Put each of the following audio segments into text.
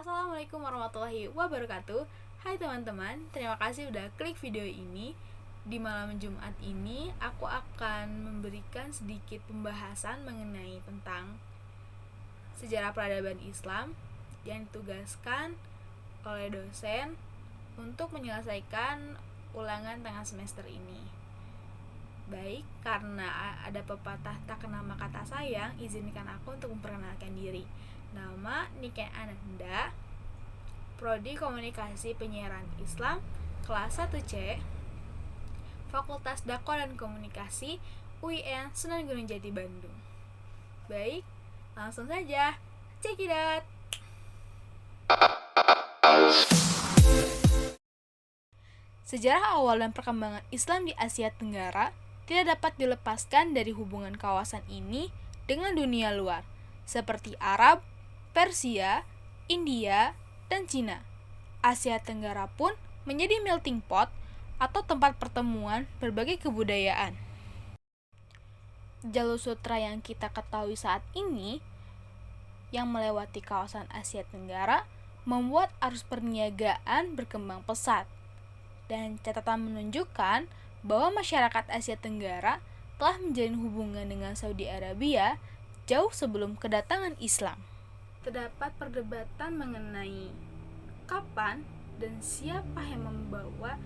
Assalamualaikum warahmatullahi wabarakatuh. Hai teman-teman, terima kasih udah klik video ini. Di malam Jumat ini, aku akan memberikan sedikit pembahasan mengenai tentang sejarah peradaban Islam yang ditugaskan oleh dosen untuk menyelesaikan ulangan tengah semester ini. Baik, karena ada pepatah tak kena maka tak sayang, izinkan aku untuk memperkenalkan diri. Nama Niken Ananda, Prodi Komunikasi Penyiaran Islam, kelas 1C, Fakultas Dakwah dan Komunikasi, UIN Sunan Gunung Jati, Bandung. Baik, langsung saja, check it out. Sejarah awal dan perkembangan Islam di Asia Tenggara tidak dapat dilepaskan dari hubungan kawasan ini dengan dunia luar, seperti Arab, Persia, India, dan Cina. Asia Tenggara pun menjadi melting pot atau tempat pertemuan berbagai kebudayaan. Jalur sutra yang kita ketahui saat ini yang melewati kawasan Asia Tenggara membuat arus perniagaan berkembang pesat. Dan catatan menunjukkan bahwa masyarakat Asia Tenggara telah menjalin hubungan dengan Saudi Arabia jauh sebelum kedatangan Islam. Terdapat perdebatan mengenai kapan dan siapa yang membawa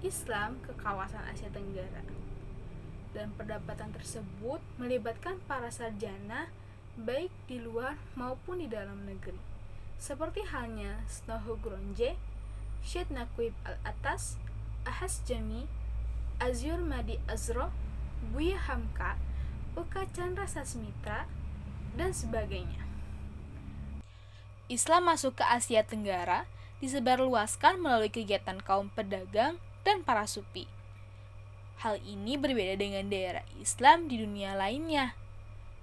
Islam ke kawasan Asia Tenggara. Dan perdebatan tersebut melibatkan para sarjana baik di luar maupun di dalam negeri. Seperti halnya Snoho Gronje, Syed Naqib Al-Atas, Ahas Jami, Azyur Madi Azro, Buya Hamka, Uka Chandra Sasmita, dan sebagainya. Islam masuk ke Asia Tenggara disebarluaskan melalui kegiatan kaum pedagang dan para sufi. Hal ini berbeda dengan daerah Islam di dunia lainnya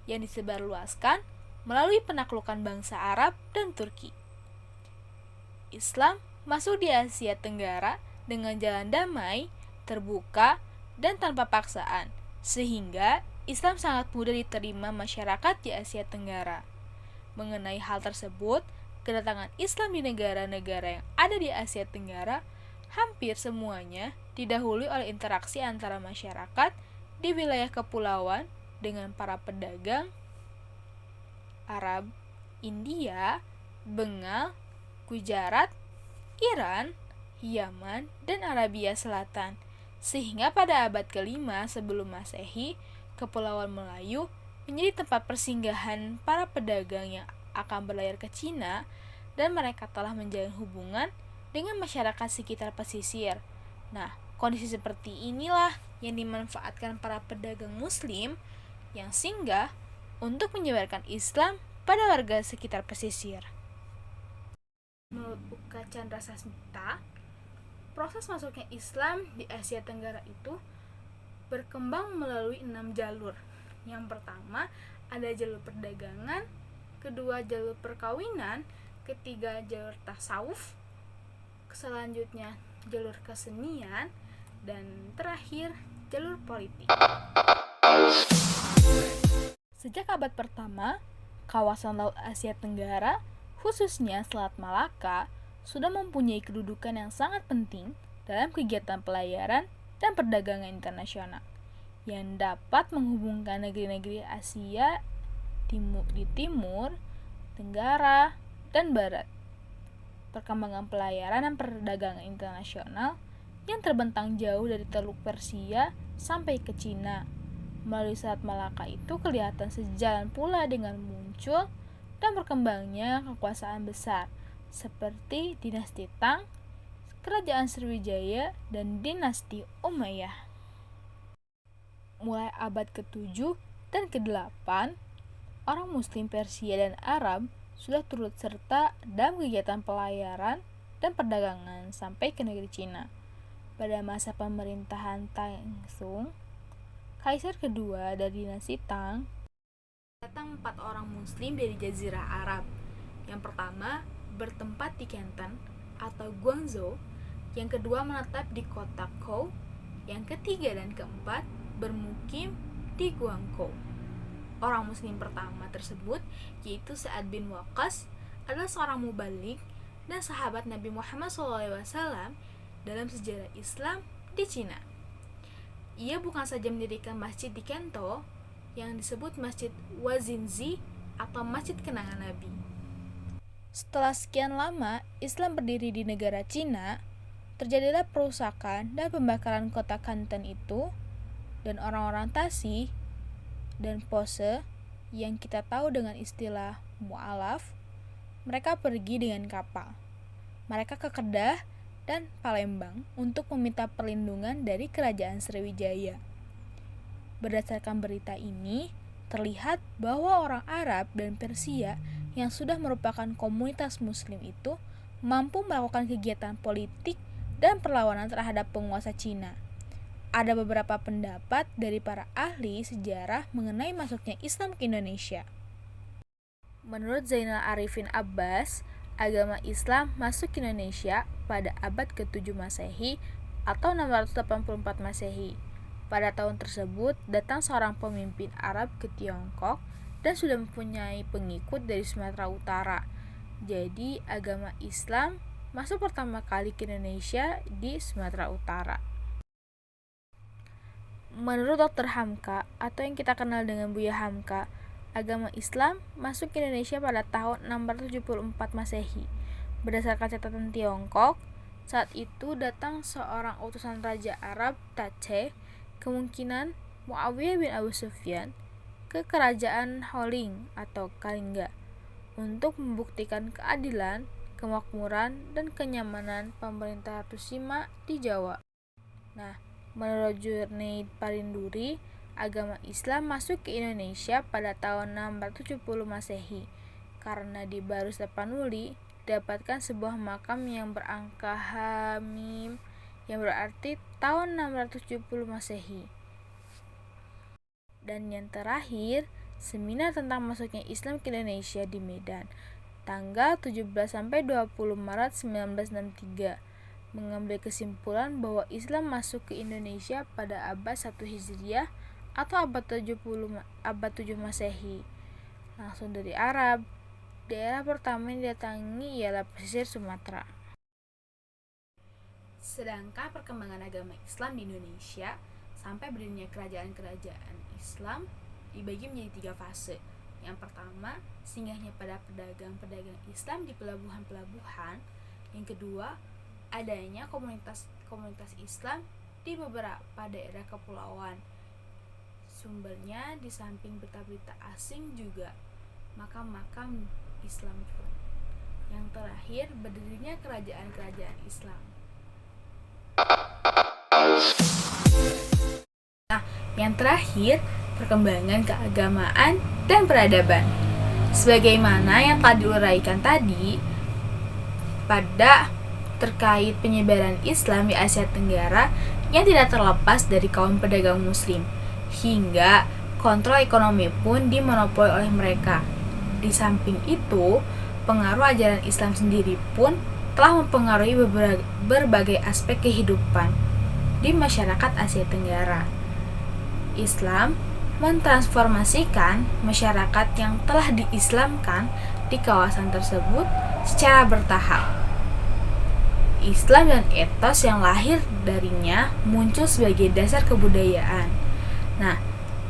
yang disebarluaskan melalui penaklukan bangsa Arab dan Turki. Islam masuk di Asia Tenggara dengan jalan damai, terbuka, dan tanpa paksaan, sehingga Islam sangat mudah diterima masyarakat di Asia Tenggara. Mengenai hal tersebut, kedatangan Islam di negara-negara yang ada di Asia Tenggara hampir semuanya didahului oleh interaksi antara masyarakat di wilayah kepulauan dengan para pedagang Arab, India, Bengal, Gujarat, Iran, Yaman, dan Arabia Selatan. Sehingga pada abad ke-5 sebelum Masehi, Kepulauan Melayu menjadi tempat persinggahan para pedagang yang akan berlayar ke Cina, dan mereka telah menjalin hubungan dengan masyarakat sekitar pesisir. Nah, kondisi seperti inilah yang dimanfaatkan para pedagang muslim yang singgah untuk menyebarkan Islam pada warga sekitar pesisir. Menurut Uka Chandra Sasmita, proses masuknya Islam di Asia Tenggara itu berkembang melalui 6 jalur. Yang pertama, ada jalur perdagangan, kedua jalur perkawinan, ketiga jalur tasawuf, selanjutnya jalur kesenian, dan terakhir jalur politik. Sejak abad pertama, kawasan Laut Asia Tenggara, khususnya Selat Malaka, sudah mempunyai kedudukan yang sangat penting dalam kegiatan pelayaran dan perdagangan internasional yang dapat menghubungkan negeri-negeri Asia di timur, tenggara, dan barat. Perkembangan pelayaran dan perdagangan internasional yang terbentang jauh dari Teluk Persia sampai ke Cina melalui Selat Malaka itu kelihatan sejalan pula dengan muncul dan berkembangnya kekuasaan besar seperti dinasti Tang, kerajaan Sriwijaya, dan dinasti Umayyah. Mulai abad ke-7 dan ke-8, orang Muslim Persia dan Arab sudah turut serta dalam kegiatan pelayaran dan perdagangan sampai ke negeri Cina. Pada masa pemerintahan Tang Xung, kaisar kedua dari dinasti Tang, datang 4 orang Muslim dari Jazirah Arab. Yang pertama bertempat di Canton atau Guangzhou, yang kedua menetap di kota Kou, yang ketiga dan keempat bermukim di Guangzhou. Orang Muslim pertama tersebut, yaitu Sa'ad bin Waqqas, adalah seorang mubalik dan sahabat Nabi Muhammad SAW dalam sejarah Islam di Cina. Ia bukan saja mendirikan masjid di Kento yang disebut Masjid Huazinzi atau Masjid Kenangan Nabi. Setelah sekian lama Islam berdiri di negara Cina, terjadilah perusakan dan pembakaran kota Kanton itu, dan orang-orang Tasih dan Pose yang kita tahu dengan istilah mu'alaf, mereka pergi dengan kapal. Mereka ke Kedah dan Palembang untuk meminta perlindungan dari kerajaan Sriwijaya. Berdasarkan berita ini, terlihat bahwa orang Arab dan Persia yang sudah merupakan komunitas Muslim itu mampu melakukan kegiatan politik dan perlawanan terhadap penguasa Cina. Ada beberapa pendapat dari para ahli sejarah mengenai masuknya Islam ke Indonesia. Menurut Zainal Arifin Abbas, agama Islam masuk ke Indonesia pada abad ke-7 Masehi atau 684 Masehi. Pada tahun tersebut, datang seorang pemimpin Arab ke Tiongkok dan sudah mempunyai pengikut dari Sumatera Utara. Jadi, agama Islam masuk pertama kali ke Indonesia di Sumatera Utara. Menurut Dr. Hamka, atau yang kita kenal dengan Buya Hamka, agama Islam masuk ke Indonesia pada tahun 674 Masehi. Berdasarkan catatan Tiongkok, saat itu datang seorang utusan Raja Arab Tache, kemungkinan Muawiyah bin Abu Sufyan, ke kerajaan Holing atau Kalingga untuk membuktikan keadilan, kemakmuran, dan kenyamanan pemerintah Ratu Sima di Jawa. Nah, menurut Junaid Parinduri, agama Islam masuk ke Indonesia pada tahun 670 Masehi karena di Baru Tapanuli didapatkan sebuah makam yang berangka Hamim yang berarti tahun 670 Masehi. Dan yang terakhir, seminar tentang masuknya Islam ke Indonesia di Medan tanggal 17 sampai 20 Maret 1963 mengambil kesimpulan bahwa Islam masuk ke Indonesia pada abad 1 Hijriah atau abad 7 Masehi langsung dari Arab. Daerah pertama yang didatangi ialah pesisir Sumatera. Sedangkan perkembangan agama Islam di Indonesia sampai berdirinya kerajaan-kerajaan Islam dibagi menjadi 3 fase. Yang pertama, singgahnya pada pedagang-pedagang Islam di pelabuhan-pelabuhan. Yang kedua, adanya komunitas Islam di beberapa daerah kepulauan. Sumbernya di samping berita-berita asing juga makam-makam Islam pun. Yang terakhir, berdirinya kerajaan-kerajaan Islam. Nah, yang terakhir, perkembangan keagamaan dan peradaban. Sebagaimana yang telah diuraikan tadi, pada terkait penyebaran Islam di Asia Tenggara yang tidak terlepas dari kaum pedagang muslim, hingga kontrol ekonomi pun dimonopoli oleh mereka. Di samping itu, pengaruh ajaran Islam sendiri pun telah mempengaruhi berbagai aspek kehidupan di masyarakat Asia Tenggara. Islam mentransformasikan masyarakat yang telah diislamkan di kawasan tersebut secara bertahap. Islam dan etos yang lahir darinya muncul sebagai dasar kebudayaan. Nah,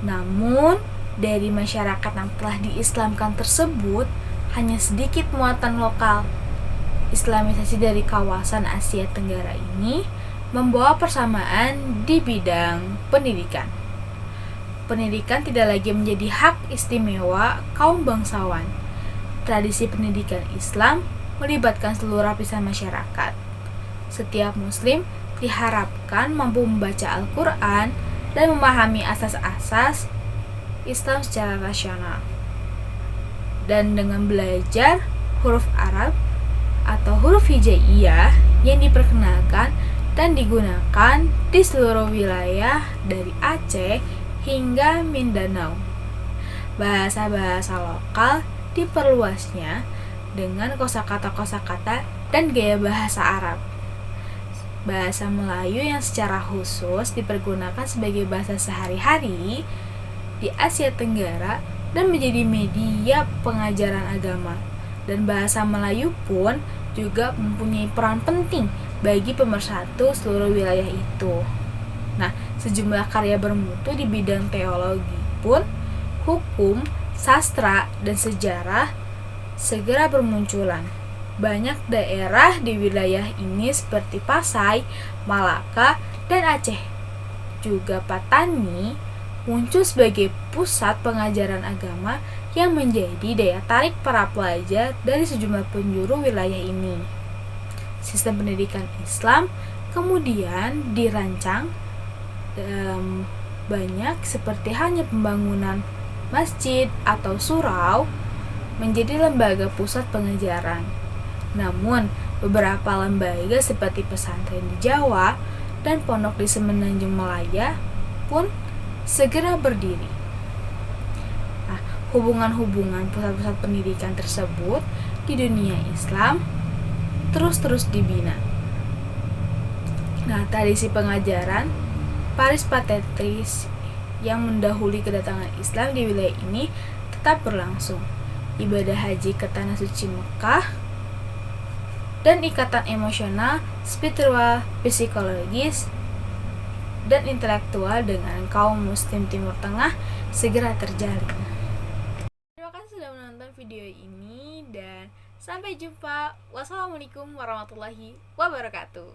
namun dari masyarakat yang telah diislamkan tersebut hanya sedikit muatan lokal. Islamisasi dari kawasan Asia Tenggara ini membawa persamaan di bidang pendidikan. Pendidikan tidak lagi menjadi hak istimewa kaum bangsawan. Tradisi pendidikan Islam melibatkan seluruh lapisan masyarakat. Setiap muslim diharapkan mampu membaca Al-Quran dan memahami asas-asas Islam secara rasional. Dan dengan belajar huruf Arab atau huruf hijaiyah yang diperkenalkan dan digunakan di seluruh wilayah dari Aceh hingga Mindanao. Bahasa-bahasa lokal diperluasnya dengan kosakata-kosakata dan gaya bahasa Arab. Bahasa Melayu yang secara khusus dipergunakan sebagai bahasa sehari-hari di Asia Tenggara dan menjadi media pengajaran agama. Dan bahasa Melayu pun juga mempunyai peran penting bagi pemersatu seluruh wilayah itu. Nah, sejumlah karya bermutu di bidang teologi pun, hukum, sastra, dan sejarah segera bermunculan. Banyak daerah di wilayah ini seperti Pasai, Malaka, dan Aceh, juga Patani, muncul sebagai pusat pengajaran agama yang menjadi daya tarik para pelajar dari sejumlah penjuru wilayah ini. Sistem pendidikan Islam kemudian dirancang dalam banyak seperti hanya pembangunan masjid atau surau menjadi lembaga pusat pengajaran. Namun, beberapa lembaga seperti pesantren di Jawa dan pondok di Semenanjung Malaya pun segera berdiri. Nah, hubungan-hubungan pusat-pusat pendidikan tersebut di dunia Islam terus dibina. Nah, tradisi pengajaran Paris Patris yang mendahului kedatangan Islam di wilayah ini tetap berlangsung. Ibadah haji ke tanah suci Mekah dan ikatan emosional, spiritual, psikologis, dan intelektual dengan kaum muslim Timur Tengah segera terjalin. Terima kasih sudah menonton video ini dan sampai jumpa. Wassalamualaikum warahmatullahi wabarakatuh.